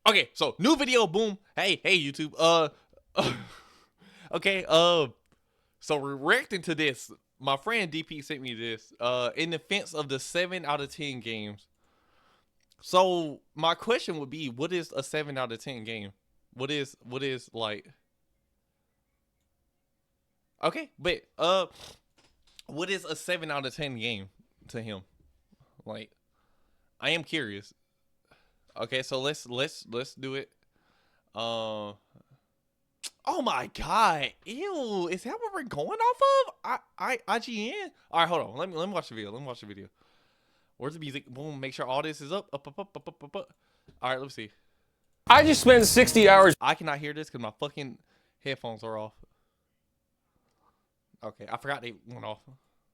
Okay, so new video, boom. Hey, YouTube. Okay. So we're reacting to this. My friend DP sent me this. In defense of the 7 out of 10 games. So my question would be, what is a 7 out of 10 game? What is like? Okay, but what is a 7 out of 10 game to him? Like, I am curious. Okay, so let's do it. Uh, Oh my god! Ew! Is that what we're going off of? IGN. All right, hold on. Let me watch the video. Let me watch the video. Where's the music? Boom. Make sure all this is up. Up. All right, let's see. I just spent 60 hours. I cannot hear this because my fucking headphones are off. Okay, I forgot they went off.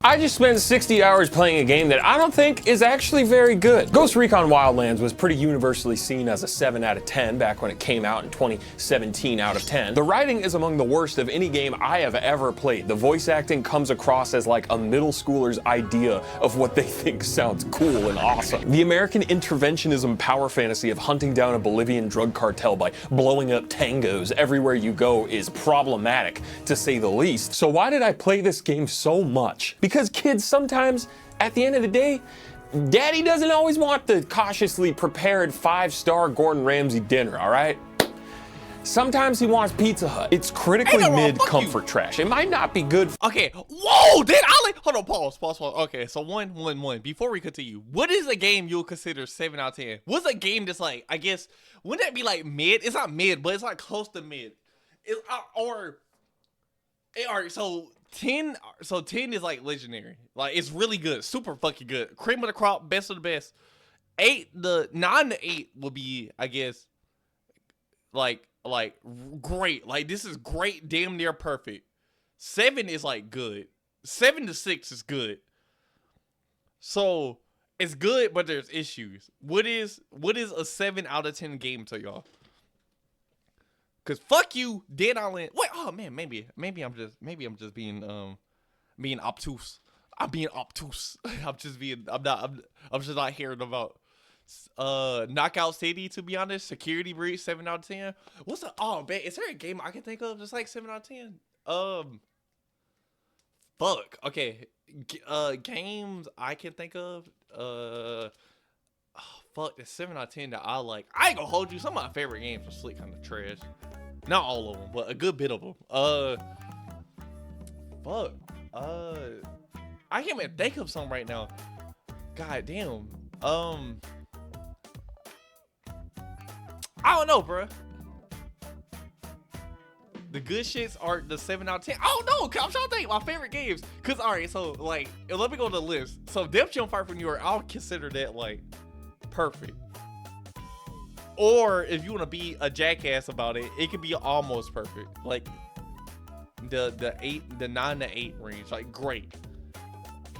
I just spent 60 hours playing a game that I don't think is actually very good. Ghost Recon Wildlands was pretty universally seen as a 7 out of 10 back when it came out in 2017 out of 10. The writing is among the worst of any game I have ever played. The voice acting comes across as like a middle schooler's idea of what they think sounds cool and awesome. The American interventionism power fantasy of hunting down a Bolivian drug cartel by blowing up tangos everywhere you go is problematic, to say the least. So why did I play this game so much? Because kids sometimes, at the end of the day, daddy doesn't always want the cautiously prepared 5-star Gordon Ramsay dinner, all right? Sometimes he wants Pizza Hut. It's critically mid comfort trash. It might not be good. Okay. Whoa! Did I hold on? Pause. Okay. So one. Before we continue, what is a game you'll consider 7 out of 10? What's a game that's like? I guess wouldn't that be like mid? It's not mid, but it's like close to mid. It's or all right. So 10. So 10 is like legendary. Like it's really good, super fucking good, cream of the crop, best of the best. 8, the 9 to 8 will be, I guess, like great. Like this is great, damn near perfect. 7 is like good. 7 to 6 is good. So it's good, but there's issues. What is a 7 out of 10 game to y'all? Cause fuck you, Dead Island. Wait, oh man, maybe I'm just being obtuse. I'm being obtuse. I'm just not hearing about Knockout City, to be honest. Security Breach, 7 out of 10. What's the man, is there a game I can think of just like 7 out of 10? Fuck. Okay. Games I can think of. Fuck, the 7 out of 10 that I like. I ain't gonna hold you. Some of my favorite games are slick kind of trash. Not all of them, but a good bit of them. Fuck. I can't even think of some right now. God damn. I don't know, bro. The good shits are the 7 out of 10. I don't know. I'm trying to think my favorite games. Cause all right, so like, let me go to the list. So Def Jam Fight for New York, I'll consider that like perfect. Or if you want to be a jackass about it, it could be almost perfect. Like the 9 to 8 range, like great.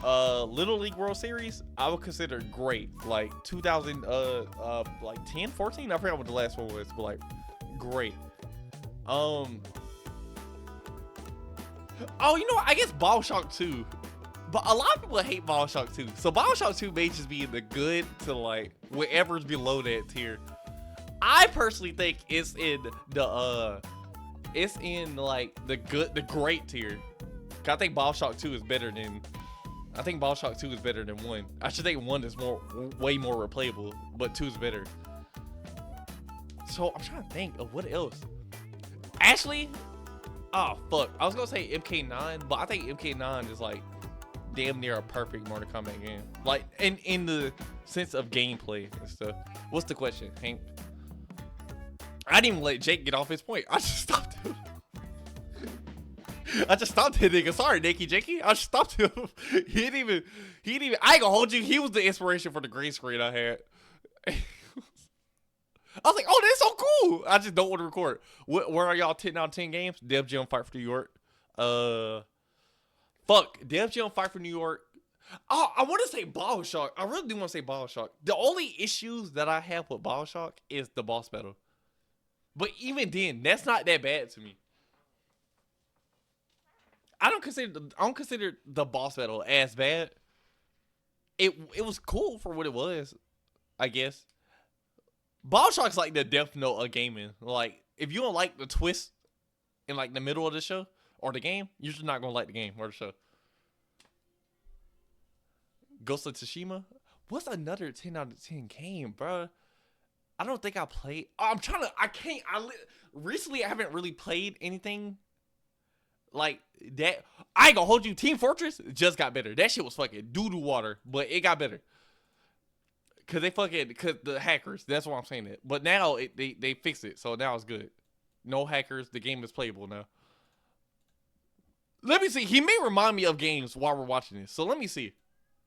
Little League World Series, I would consider great. Like 2000 like 10, 14, I forgot what the last one was, but like great. Oh, you know what? I guess BioShock 2. But a lot of people hate BioShock 2. So BioShock 2 may just be in the good to like whatever's below that tier. I personally think it's in the like the great tier. I think BioShock 2 is better than I think BioShock 2 is better than 1. I should think 1 is way more replayable, but 2 is better. So I'm trying to think of what else. Actually, oh fuck, I was gonna say MK9, but I think MK9 is like damn near a perfect Mortal Kombat game. Like in the sense of gameplay and stuff. What's the question, Hank? I didn't even let Jake get off his point. I just stopped him. I just stopped him, nigga. Sorry, Jakey. I just stopped him. He didn't even. I ain't gonna hold you. He was the inspiration for the green screen I had. I was like, oh, that's so cool. I just don't want to record. Where are y'all 10 out of 10 games? Def Jam Fight for New York. Fuck. Def Jam Fight for New York. Oh, I want to say BioShock. I really do want to say BioShock. The only issues that I have with BioShock is the boss battle. But even then, that's not that bad to me. I don't consider the boss battle as bad. It was cool for what it was, I guess. BioShock's like the Death Note of gaming. Like, if you don't like the twist in like the middle of the show or the game, you're just not gonna like the game or the show. Ghost of Tsushima. What's another 10 out of 10 game, bro? I don't think I played. I'm trying to. I can't. Recently I haven't really played anything like that. I ain't gonna hold you. Team Fortress just got better. That shit was fucking doo-doo water, but it got better. Cause the hackers. That's why I'm saying it. But now they fixed it, so now it's good. No hackers. The game is playable now. Let me see. He may remind me of games while we're watching this. So let me see.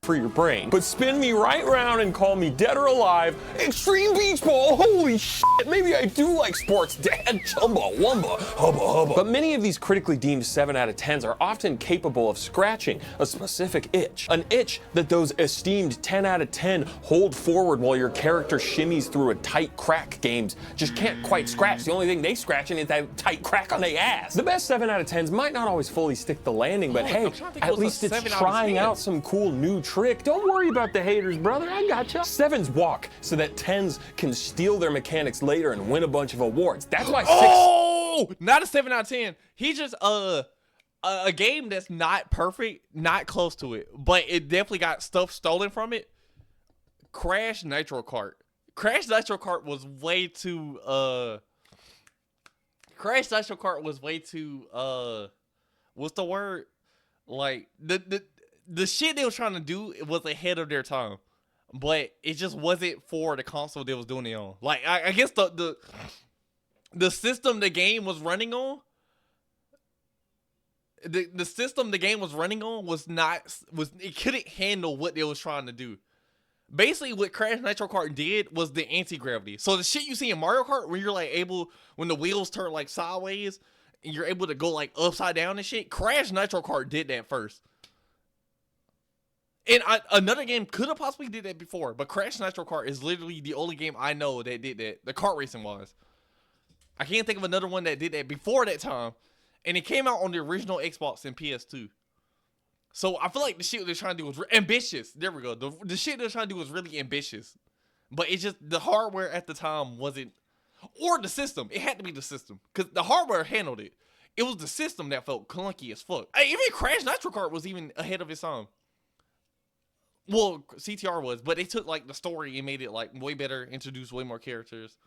For your brain, but spin me right round and call me dead or alive. Extreme beach ball, holy shit, maybe I do like sports, dad, chumba, wumba, hubba hubba. But many of these critically deemed 7 out of 10s are often capable of scratching a specific itch. An itch that those esteemed 10 out of 10 hold forward while your character shimmies through a tight crack games just can't quite scratch. The only thing they scratching is that tight crack on their ass. The best 7 out of 10s might not always fully stick the landing, but hey, at least it's trying out some cool new trick. Don't worry about the haters, brother. I gotcha. 7s walk so that 10s can steal their mechanics later and win a bunch of awards. That's why 6. Oh, not a 7 out of 10. He just a game that's not perfect, not close to it, but it definitely got stuff stolen from it. Crash Nitro Kart. Crash Nitro Kart was way too Crash Nitro Kart was way too what's the word? Like the shit they was trying to do was ahead of their time, but it just wasn't for the console they was doing it on. Like I guess the system the game was running on, the system the game was running on was it couldn't handle what they was trying to do. Basically, what Crash Nitro Kart did was the anti-gravity. So the shit you see in Mario Kart, when you're like when the wheels turn like sideways, and you're able to go like upside down and shit. Crash Nitro Kart did that first. And another game could have possibly did that before, but Crash Nitro Kart is literally the only game I know that did that. The kart racing wise, I can't think of another one that did that before that time, and it came out on the original Xbox and PS2. So I feel like the shit they're trying to do was ambitious. There we go. The shit they're trying to do was really ambitious, but it just the hardware at the time wasn't, or the system. It had to be the system because the hardware handled it. It was the system that felt clunky as fuck. Even Crash Nitro Kart was even ahead of its time. Well, CTR was, but they took like the story and made it like way better, introduced way more characters.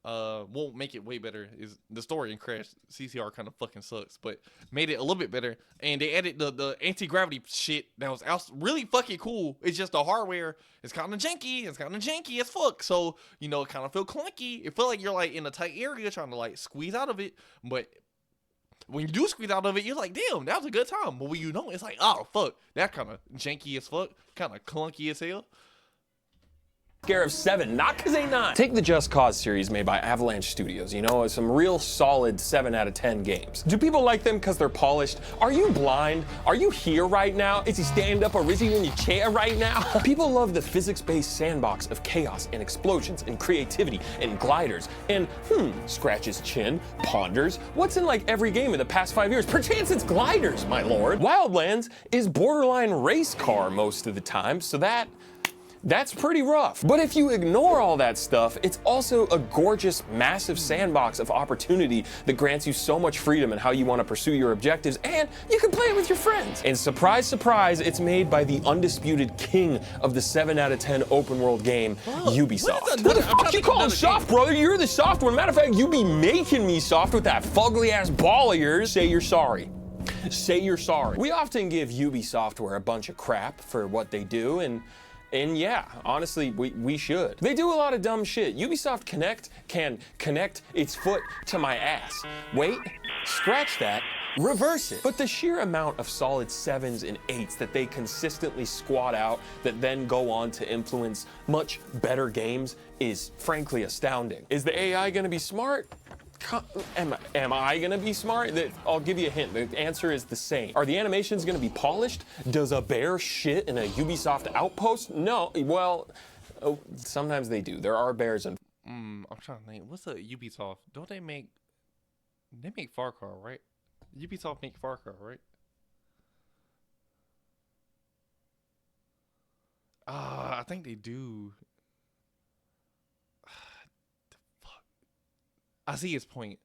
Won't make it way better is the story in Crash. CTR kind of fucking sucks, but made it a little bit better. And they added the anti-gravity shit that was really fucking cool. It's just the hardware is kind of janky. It's kind of janky as fuck. So, you know, it kind of feel clunky. It feel like you're like in a tight area trying to like squeeze out of it, but when you do squeeze out of it, you're like, damn, that was a good time. But when you don't, it's like, oh, fuck. That kind of janky as fuck. Kind of clunky as hell. Scare of 7, not because they not. Take the Just Cause series made by Avalanche Studios, you know, some real solid 7 out of 10 games. Do people like them because they're polished? Are you blind? Are you here right now? Is he stand up or is he in your chair right now? People love the physics-based sandbox of chaos and explosions and creativity and gliders and, scratch his chin, ponders, what's in like every game in the past 5 years? Perchance it's gliders, my lord. Wildlands is borderline race car most of the time, so that's pretty rough. But if you ignore all that stuff, it's also a gorgeous, massive sandbox of opportunity that grants you so much freedom in how you want to pursue your objectives, and you can play it with your friends. And surprise, surprise, it's made by the undisputed king of the 7 out of 10 open world game, Ubisoft. What the fuck you calling soft, brother? You're the soft one. Matter of fact, you be making me soft with that fugly ass ball of yours. Say you're sorry. Say you're sorry. We often give Ubisoftware a bunch of crap for what they do, and yeah, honestly, we should. They do a lot of dumb shit. Ubisoft Connect can connect its foot to my ass. Wait, scratch that, reverse it. But the sheer amount of solid 7s and 8s that they consistently squat out that then go on to influence much better games is frankly astounding. Is the AI gonna be smart? Am I gonna be smart? I'll give you a hint. The answer is the same. Are the animations gonna be polished? Does a bear shit in a Ubisoft outpost? No. Well, sometimes they do. There are bears in. I'm trying to think. What's a Ubisoft? Don't they make? They make Far Cry, right? Ubisoft make Far Cry, right? I think they do. I see his point.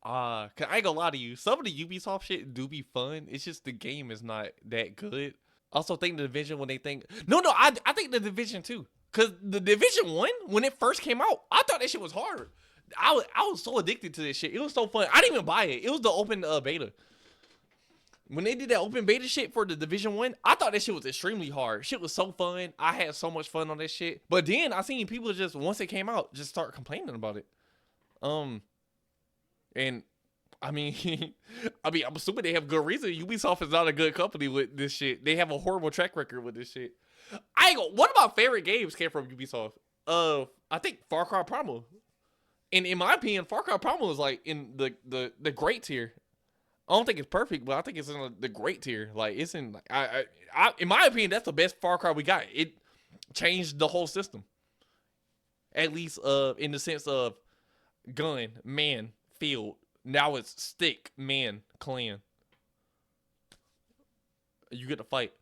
'Cause I ain't gonna lie to you. Some of the Ubisoft shit do be fun. It's just the game is not that good. Also think the Division when they think I think the Division too. Cause the Division 1, when it first came out, I thought that shit was hard. I was so addicted to this shit. It was so fun. I didn't even buy it. It was the open beta. When they did that open beta shit for the Division 1, I thought that shit was extremely hard. Shit was so fun. I had so much fun on that shit. But then I seen people just, once it came out, just start complaining about it. And I mean, I'm assuming they have good reason. Ubisoft is not a good company with this shit. They have a horrible track record with this shit. One of my favorite games came from Ubisoft. I think Far Cry Primal. And in my opinion, Far Cry Primal is like in the great tier. I don't think it's perfect, but I think it's in the great tier. Like it's in like I in my opinion, that's the best Far Cry we got. It changed the whole system. At least in the sense of gun, man, field. Now it's stick, man, clan. You get to fight.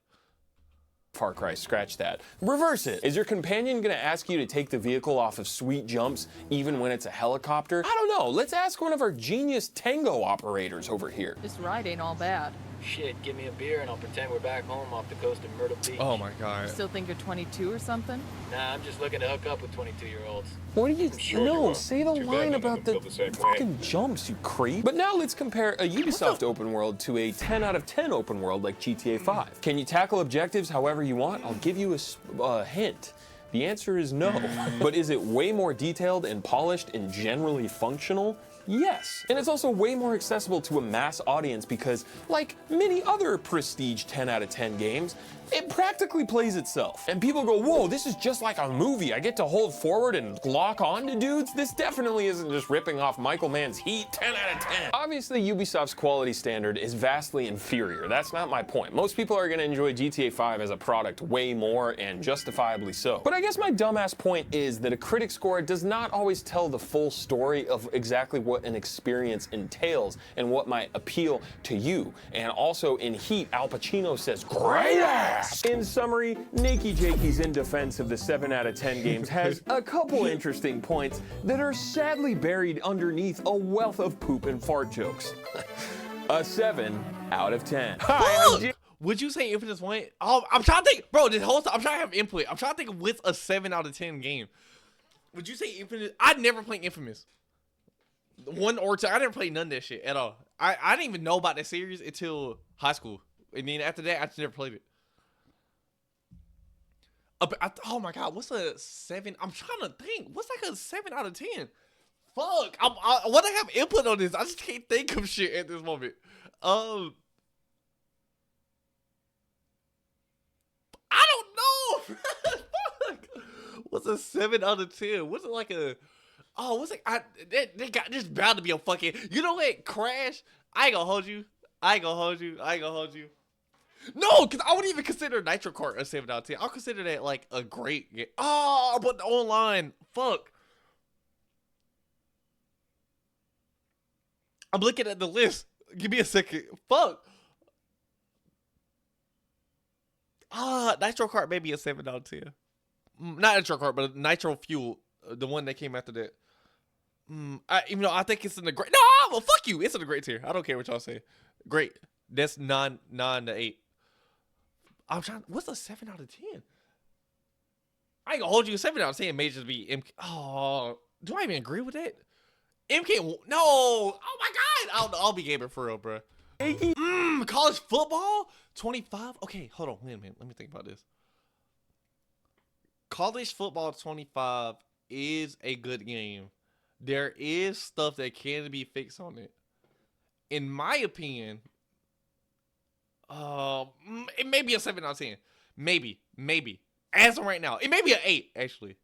Far Cry, scratch that. Reverse it. Is your companion gonna ask you to take the vehicle off of sweet jumps even when it's a helicopter? I don't know. Let's ask one of our genius tango operators over here. This ride ain't all bad. Shit, give me a beer and I'll pretend we're back home off the coast of Myrtle Beach. Oh my god. Still think you're 22 or something? Nah, I'm just looking to hook up with 22-year-olds. What do you sure you know? will. Say the Too bad line none of about them the feel the same way. fucking jumps, you creep. But now let's compare a Ubisoft open world to a 10 out of 10 open world like GTA 5. Can you tackle objectives however you want? I'll give you a hint. The answer is no. But is it way more detailed and polished and generally functional? Yes. And it's also way more accessible to a mass audience because, like many other prestige 10 out of 10 games, it practically plays itself. And people go, whoa, this is just like a movie. I get to hold forward and lock on to dudes. This definitely isn't just ripping off Michael Mann's Heat 10 out of 10. Obviously, Ubisoft's quality standard is vastly inferior. That's not my point. Most people are gonna enjoy GTA 5 as a product way more, and justifiably so. But I guess my dumbass point is that a critic score does not always tell the full story of exactly what an experience entails and what might appeal to you. And also in Heat, Al Pacino says, great ass! In summary, Nakey Jakey's in defense of the 7 out of 10 games has a couple interesting points that are sadly buried underneath a wealth of poop and fart jokes. A 7 out of 10. Hi, Would you say Infamous 1? Oh, I'm trying to think, bro. This whole time, I'm trying to have input. I'm trying to think of what's a 7 out of 10 game. Would you say Infamous? I'd never played Infamous. 1 or 2. I never played none of that shit at all. I didn't even know about that series until high school. And then after that, I just never played it. Oh my god, what's a 7? I'm trying to think. What's like a 7 out of 10? Fuck. I want to have input on this. I just can't think of shit at this moment. I don't know. Fuck. What's a 7 out of 10? What's it like a? Oh, what's it? They got this bound to be a fucking. You know what? Crash. I ain't gonna hold you. No, because I wouldn't even consider Nitro Kart a 7 out of 10. I'll consider that like a great game. Oh, but online. Fuck. I'm looking at the list. Give me a second. Fuck. Nitro Kart maybe a 7 out of 10. Not Nitro Kart, but Nitro Fuel. The one that came after that. Even though I think it's in the great. No, well, fuck you. It's in the great tier. I don't care what y'all say. Great. That's 9 to 8. I'm trying. What's a 7 out of 10? I ain't gonna hold you. 7 out of 10 may just be MK. Oh, do I even agree with that? MK. No. Oh my god. I'll be gaming for real, bro. College football 25. Okay, hold on. Wait a minute. Let me think about this. College football 25 is a good game. There is stuff that can be fixed on it. In my opinion, it may be a 7 out of 10. Maybe. As of right now, it may be an 8, actually.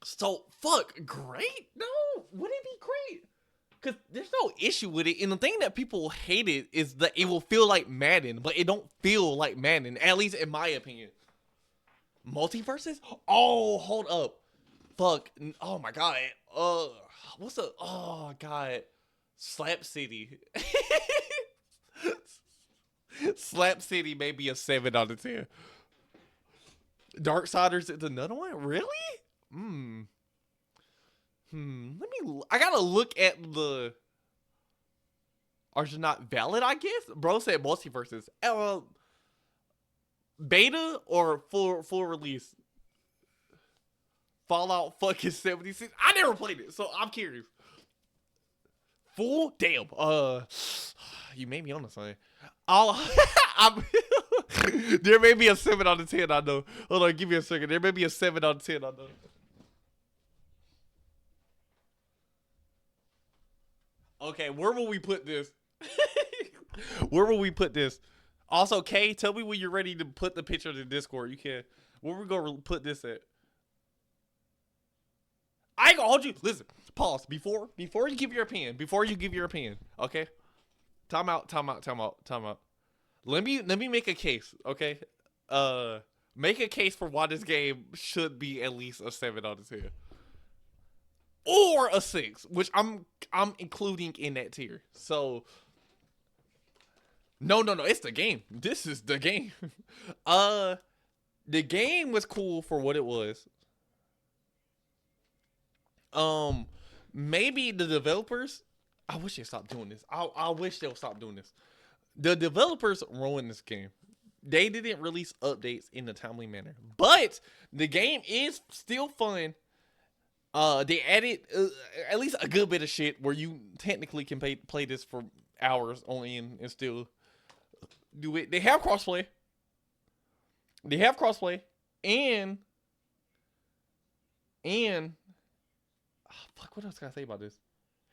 So, fuck, great? No, would it be great? Because there's no issue with it. And the thing that people hate it is that it will feel like Madden, but it don't feel like Madden, at least in my opinion. Multiverses? Oh, hold up. Fuck. Oh, my God. What's the... Oh, God. Slap City. Slap City may be a 7 out of 10. Darksiders is another one? Really? I gotta look at the. Are just not valid? I guess. Bro said multiverses. Beta or full release. Fallout fucking 76. I never played it, so I'm curious. Full damn. You made me on to something. There may be a 7 out of 10. I know. Hold on, give me a second. There may be a 7 out of 10. I know. Okay, where will we put this? Where will we put this? Also, Kay, tell me when you're ready to put the picture in the Discord. You can. Where we gonna put this at? I ain't gonna hold you. Listen, pause. Before you give your opinion. Okay? Time out. Let me make a case, okay? Make a case for why this game should be at least a 7 out of 10. Or a 6, which I'm including in that tier. So no, it's the game. This is the game. The game was cool for what it was. Maybe the developers, I wish they stopped doing this. I wish they'll stop doing this. The developers ruined this game. They didn't release updates in a timely manner, but the game is still fun. They added at least a good bit of shit where you technically can play this for hours on end and still do it. They have crossplay. And fuck, what else can I say about this?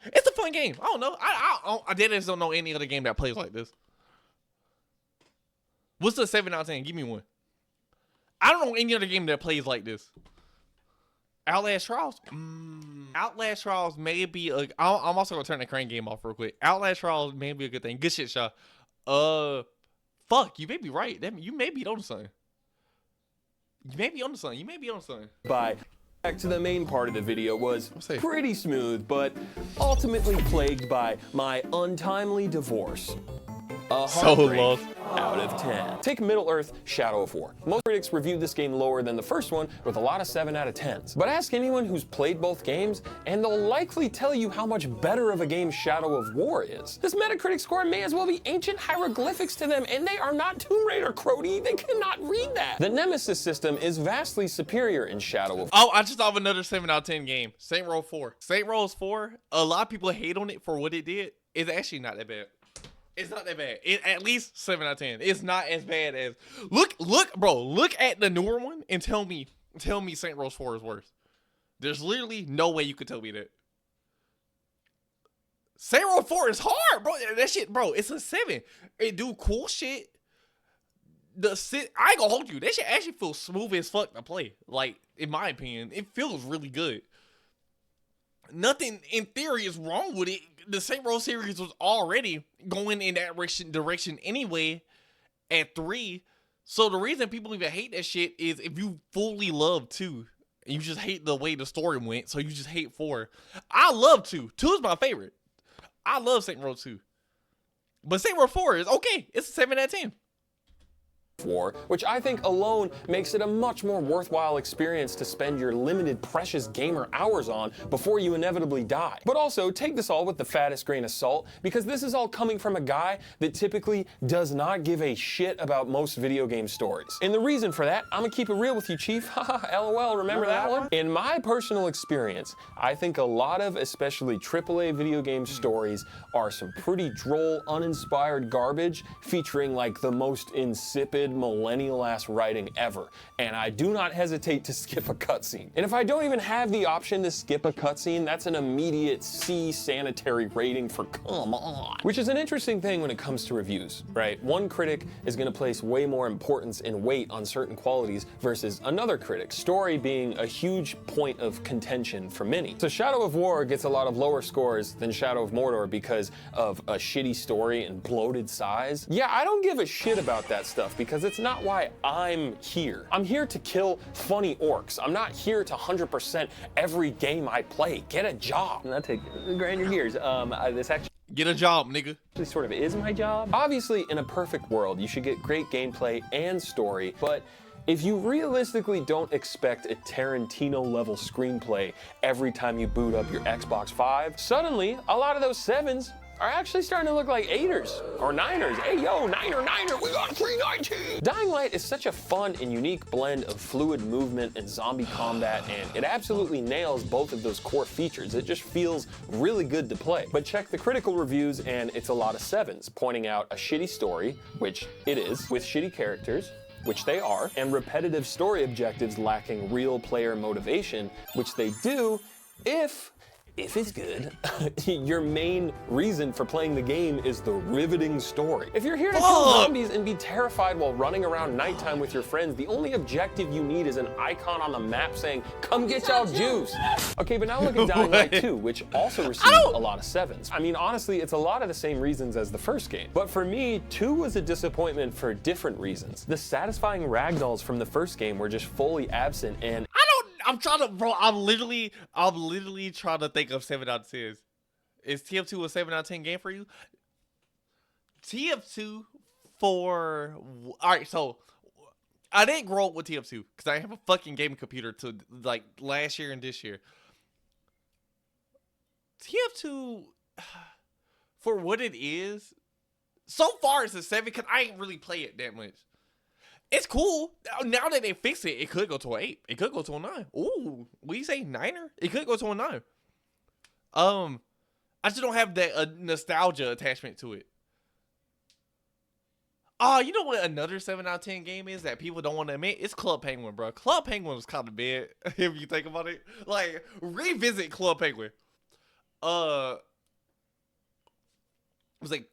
It's a fun game. I don't know. I just don't know any other game that plays like this. What's the 7 out of 10? Give me one. I don't know any other game that plays like this. Outlast Trials? Outlast Trials may be a... I'm also going to turn the crane game off real quick. Outlast Trials may be a good thing. Good shit, Shaw. Fuck, you may be right. You may be on something. By back to the main part of the video was pretty smooth, but ultimately plagued by my untimely divorce. A heartbreak out of 10. Take Middle-earth: Shadow of War. Most critics reviewed this game lower than the first one, with a lot of 7 out of 10s. But ask anyone who's played both games, and they'll likely tell you how much better of a game Shadow of War is. This Metacritic score may as well be ancient hieroglyphics to them, and they are not Tomb Raider, Crody. They cannot read that. The Nemesis system is vastly superior in Shadow of War. Oh, I just thought of another 7 out of 10 game. Saints Row 4. Saints Row 4, a lot of people hate on it for what it did. It's actually not that bad. It's not that bad. At least 7 out of 10. It's not as bad as look, bro. Look at the newer one and tell me Saints Row 4 is worse. There's literally no way you could tell me that. Saints Row 4 is hard, bro. That shit, bro. It's a 7. It do cool shit. I ain't gonna hold you. That shit actually feels smooth as fuck to play. Like, in my opinion, it feels really good. Nothing in theory is wrong with it. The Saints Row series was already going in that direction anyway at 3. So the reason people even hate that shit is if you fully love 2 and you just hate the way the story went, so you just hate 4. I love 2. 2 is my favorite. I love Saints Row 2. But Saints Row 4 is okay. It's a 7 out of 10. War, which I think alone makes it a much more worthwhile experience to spend your limited precious gamer hours on before you inevitably die. But also, take this all with the fattest grain of salt, because this is all coming from a guy that typically does not give a shit about most video game stories. And the reason for that, I'm gonna keep it real with you, Chief. Haha, LOL, remember that one? In my personal experience, I think a lot of especially AAA video game stories are some pretty droll, uninspired garbage featuring like the most insipid millennial-ass writing ever, and I do not hesitate to skip a cutscene. And if I don't even have the option to skip a cutscene, that's an immediate C sanitary rating for come on. Which is an interesting thing when it comes to reviews, right? One critic is going to place way more importance and weight on certain qualities versus another critic, story being a huge point of contention for many. So Shadow of War gets a lot of lower scores than Shadow of Mordor because of a shitty story and bloated size. Yeah, I don't give a shit about that stuff because it's not why I'm here. I'm here to kill funny orcs. I'm not here to 100% every game I play. Get a job. And that take grind your gears. This actually Get a job, nigga. Sort of is my job. Obviously, in a perfect world, you should get great gameplay and story, but If you realistically don't expect a Tarantino-level screenplay every time you boot up your Xbox 5, suddenly a lot of those 7s are actually starting to look like 8ers or 9ers. Hey yo, 9er, we got 319! Dying Light is such a fun and unique blend of fluid movement and zombie combat, and it absolutely nails both of those core features. It just feels really good to play. But check the critical reviews and it's a lot of 7s, pointing out a shitty story, which it is, with shitty characters, which they are, and repetitive story objectives lacking real player motivation, which they do if it's good, your main reason for playing the game is the riveting story. If you're here to kill zombies and be terrified while running around nighttime with your friends, the only objective you need is an icon on the map saying, come get y'all juice. Okay, but now look at Dying Light 2, which also received a lot of 7s. I mean, honestly, it's a lot of the same reasons as the first game. But for me, 2 was a disappointment for different reasons. The satisfying ragdolls from the first game were just fully absent, and I'm trying to, bro. I'm literally trying to think of 7 out of 10. Is TF2 a 7 out of 10 game for you? TF2 for, all right. So I didn't grow up with TF2 because I have a fucking gaming computer to like last year and this year. TF2 for what it is, so far it's a 7 because I ain't really play it that much. It's cool. Now that they fix it, it could go to an 8. It could go to a 9. Ooh, we say 9er? It could go to a 9. I just don't have that nostalgia attachment to it. You know what another 7 out of 10 game is that people don't want to admit? It's Club Penguin, bro. Club Penguin was kind of bad, if you think about it. Like, revisit Club Penguin. It was like,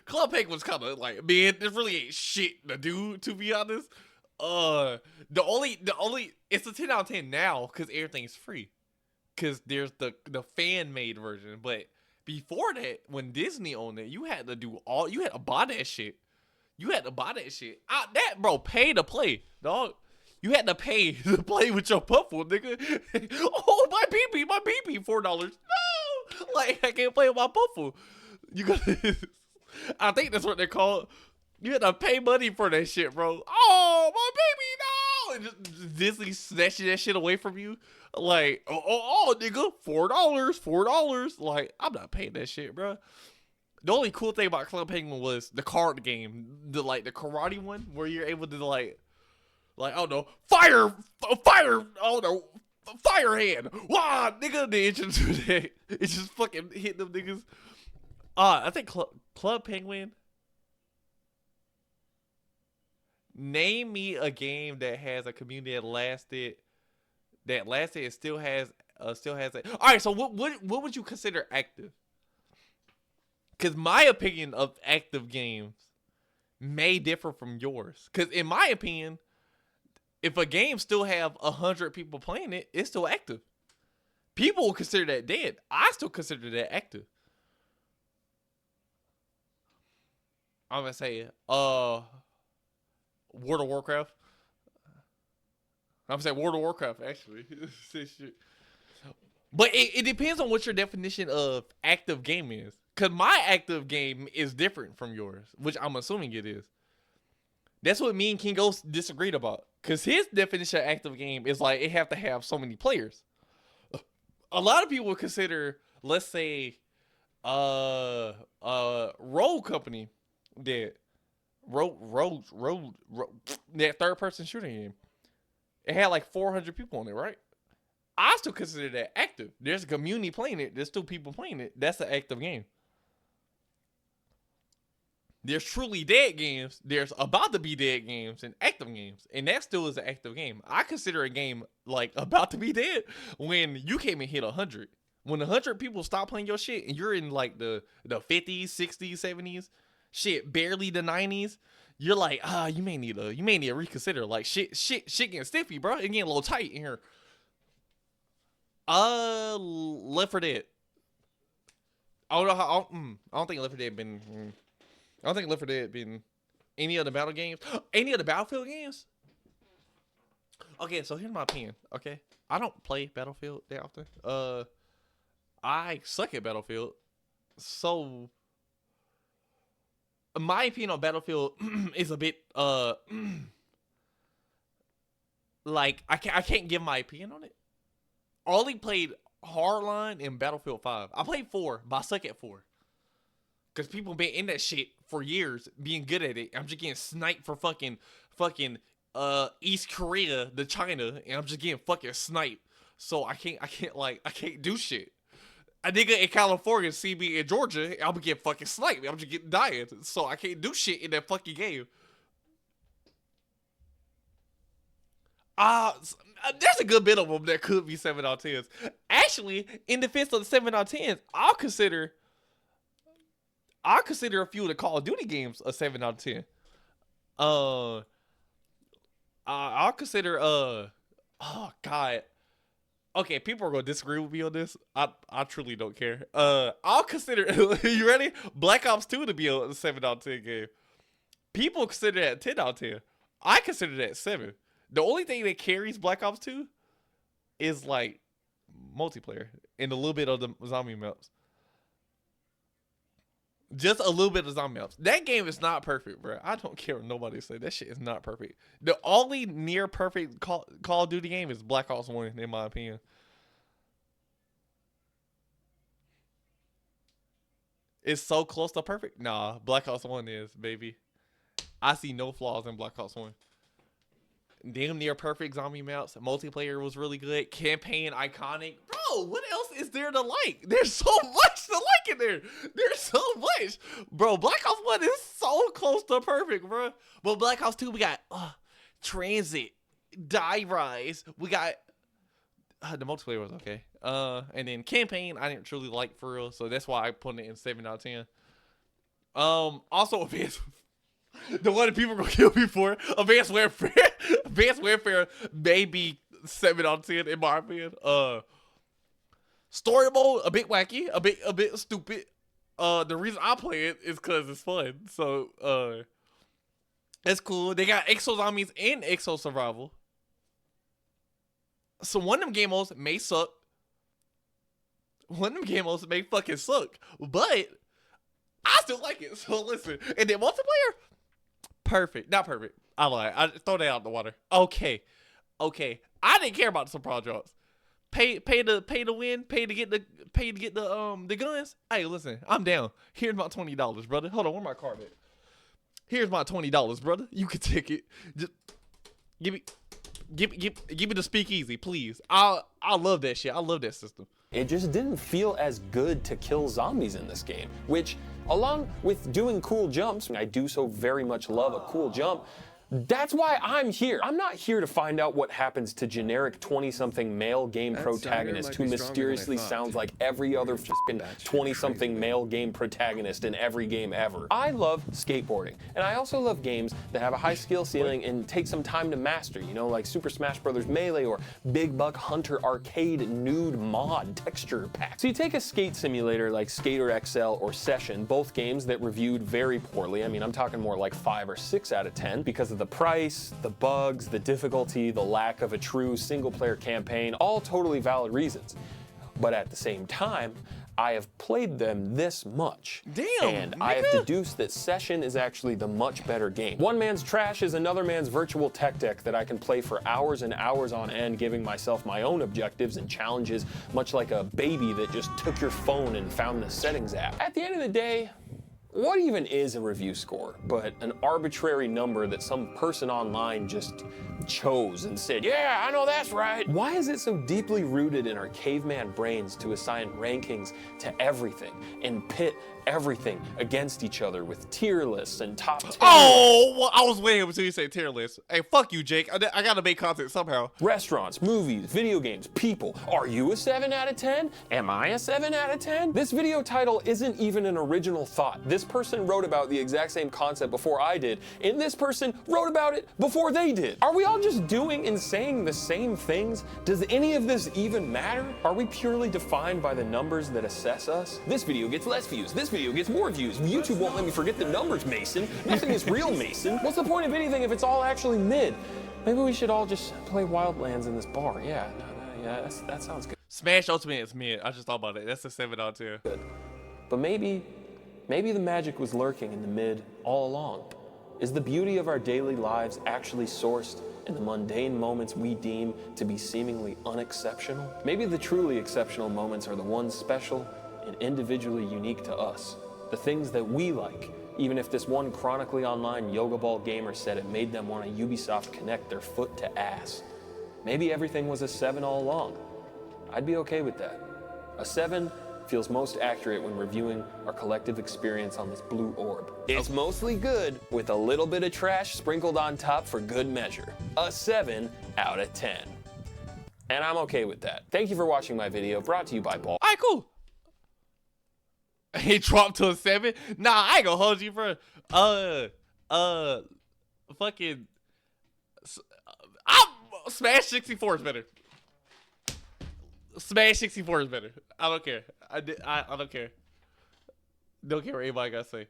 Club Penguin was kind of like, man, there really ain't shit to do, to be honest. The only, it's a 10 out of 10 now because everything's free. Because there's the fan-made version. But before that, when Disney owned it, you had to buy that shit. You had to buy that shit. Bro, pay to play, dog. You had to pay to play with your Puffle, nigga. Oh, my BB, $4. No! Like, I can't play with my Puffle. You gotta, I think that's what they're called. You had to pay money for that shit, bro. Oh, my baby, no! And just Disney snatching that shit away from you. Like, nigga, $4. Like, I'm not paying that shit, bro. The only cool thing about Club Penguin was the card game. The karate one where you're able to like, I don't know, fire, I don't know, fire hand. Wow, nigga, the engine to that. It's just fucking hitting them niggas. I think Club Penguin. Name me a game that has a community that lasted and still has it. All right, so what would you consider active? Because my opinion of active games may differ from yours. Because in my opinion, if a game still have 100 people playing it, it's still active. People will consider that dead. I still consider that active. I'm gonna say, World of Warcraft. I'm gonna say World of Warcraft, actually. But it depends on what your definition of active game is. Because my active game is different from yours, which I'm assuming it is. That's what me and King Ghost disagreed about. Because his definition of active game is like, it have to have so many players. A lot of people would consider, let's say, Rogue Company, that that third-person shooting game. It had like 400 people on it, right? I still consider that active. There's a community playing it. There's still people playing it. That's an active game. There's truly dead games. There's about to be dead games and active games. And that still is an active game. I consider a game like about to be dead when you came and hit 100. When 100 people stop playing your shit and you're in like the 50s, 60s, 70s, shit, barely the 90s, you're like, you may need to reconsider. Like shit getting stiffy, bro. It getting a little tight in here. Left 4 Dead. I don't know how. I don't think Left 4 Dead been. I don't think Left 4 Dead been any other battle games. Any other Battlefield games? Okay, so here's my opinion. Okay, I don't play Battlefield that often. I suck at Battlefield. So my opinion on Battlefield is a bit like I can't give my opinion on it. I only played Hardline and Battlefield 5. I played 4, but I suck at 4. Cause people been in that shit for years, being good at it. I'm just getting sniped for fucking East Korea to China, and I'm just getting fucking sniped. So I can't do shit. A nigga in California see me in Georgia, I'm gonna get fucking sniped. I'm just getting dying. So I can't do shit in that fucking game. There's a good bit of them that could be 7 out of 10s. Actually, in defense of the 7 out of 10s, I'll consider a few of the Call of Duty games a 7 out of 10. I'll consider oh god. Okay, people are gonna disagree with me on this. I truly don't care. I'll consider you ready? Black Ops 2 to be a 7 out of 10 game. People consider that 10 out of 10. I consider that 7. The only thing that carries Black Ops 2 is like multiplayer and a little bit of the zombie maps. Just a little bit of zombie maps. That game is not perfect, bro. I don't care what nobody say. That shit is not perfect. The only near perfect Call of Duty game is Black Ops 1, in my opinion. It's so close to perfect. Nah, Black Ops 1 is, baby. I see no flaws in Black Ops 1. Damn near perfect zombie maps. Multiplayer was really good. Campaign iconic. Bro, what else is there to like? There's so much to like in there. There's so much. Bro, Black Ops 1 is so close to perfect, bro. But Black Ops 2, we got Transit, Die Rise. We got the multiplayer was okay. And then Campaign, I didn't truly like for real. So that's why I put it in 7 out of 10. Also, the one that people are gonna kill me for, Advanced Warfare. Advanced Warfare maybe 7 out of 10 in my opinion. Story mode a bit wacky, a bit stupid. The reason I play it is because it's fun. So it's cool. They got Exo Zombies and Exo Survival. So one of them game modes may suck. One of them game modes may fucking suck, but I still like it. So listen, and then multiplayer. Perfect. Not perfect. I lie. I throw that out in the water. Okay. I didn't care about the surprise drops. Pay to win. Pay to get the guns. Hey, listen. I'm down. Here's my $20, brother. Hold on. Where my card at? Here's my $20, brother. You can take it. Just give me the speakeasy, please. I love that shit. I love that system. It just didn't feel as good to kill zombies in this game, which, along with doing cool jumps, I do so very much love a cool jump. That's why I'm here. I'm not here to find out what happens to generic 20-something male game protagonist who mysteriously sounds like every other fucking 20-something male game protagonist in every game ever. I love skateboarding, and I also love games that have a high skill ceiling and take some time to master, you know, like Super Smash Bros. Melee or Big Buck Hunter Arcade Nude Mod Texture Pack. So you take a skate simulator like Skater XL or Session, both games that reviewed very poorly. I mean, I'm talking more like 5 or 6 out of 10 because of the price, the bugs, the difficulty, the lack of a true single-player campaign, all totally valid reasons. But at the same time, I have played them this much. Damn, and I have deduced that Session is actually the much better game. One man's trash is another man's virtual tech deck that I can play for hours and hours on end, giving myself my own objectives and challenges, much like a baby that just took your phone and found the settings app. At the end of the day, what even is a review score but an arbitrary number that some person online just chose and said, yeah, I know that's right? Why is it so deeply rooted in our caveman brains to assign rankings to everything and pit everything against each other with tier lists and top 10? Oh, well, I was waiting until you say tier list. Hey, fuck you, Jake. I gotta make content somehow. Restaurants, movies, video games, people. Are you a 7 out of 10? Am I a 7 out of 10? This video title isn't even an original thought. This person wrote about the exact same concept before I did, and this person wrote about it before they did. Are we all just doing and saying the same things? Does any of this even matter? Are we purely defined by the numbers that assess us? This video gets less views. This video gets more views. YouTube won't let me forget the numbers, Mason. Nothing is real, Mason. What's the point of anything if it's all actually mid? Maybe we should all just play Wildlands in this bar. Yeah, yeah, that sounds good. Smash Ultimate is mid. I just thought about it. That's a 7 out of 10. Good. But maybe the magic was lurking in the mid all along. Is the beauty of our daily lives actually sourced in the mundane moments we deem to be seemingly unexceptional? Maybe the truly exceptional moments are the ones special and individually unique to us. The things that we like, even if this one chronically online Yoga Ball gamer said it made them want to Ubisoft connect their foot to ass. Maybe everything was a 7 all along. I'd be okay with that. A 7 feels most accurate when reviewing our collective experience on this blue orb. It's mostly good with a little bit of trash sprinkled on top for good measure. A 7 out of 10. And I'm okay with that. Thank you for watching my video, brought to you by Ball. All right, cool. He dropped to a 7. Nah, I ain't gonna hold you for fucking. Smash 64 is better. Smash 64 is better. I don't care. I don't care. Don't care what anybody gotta say.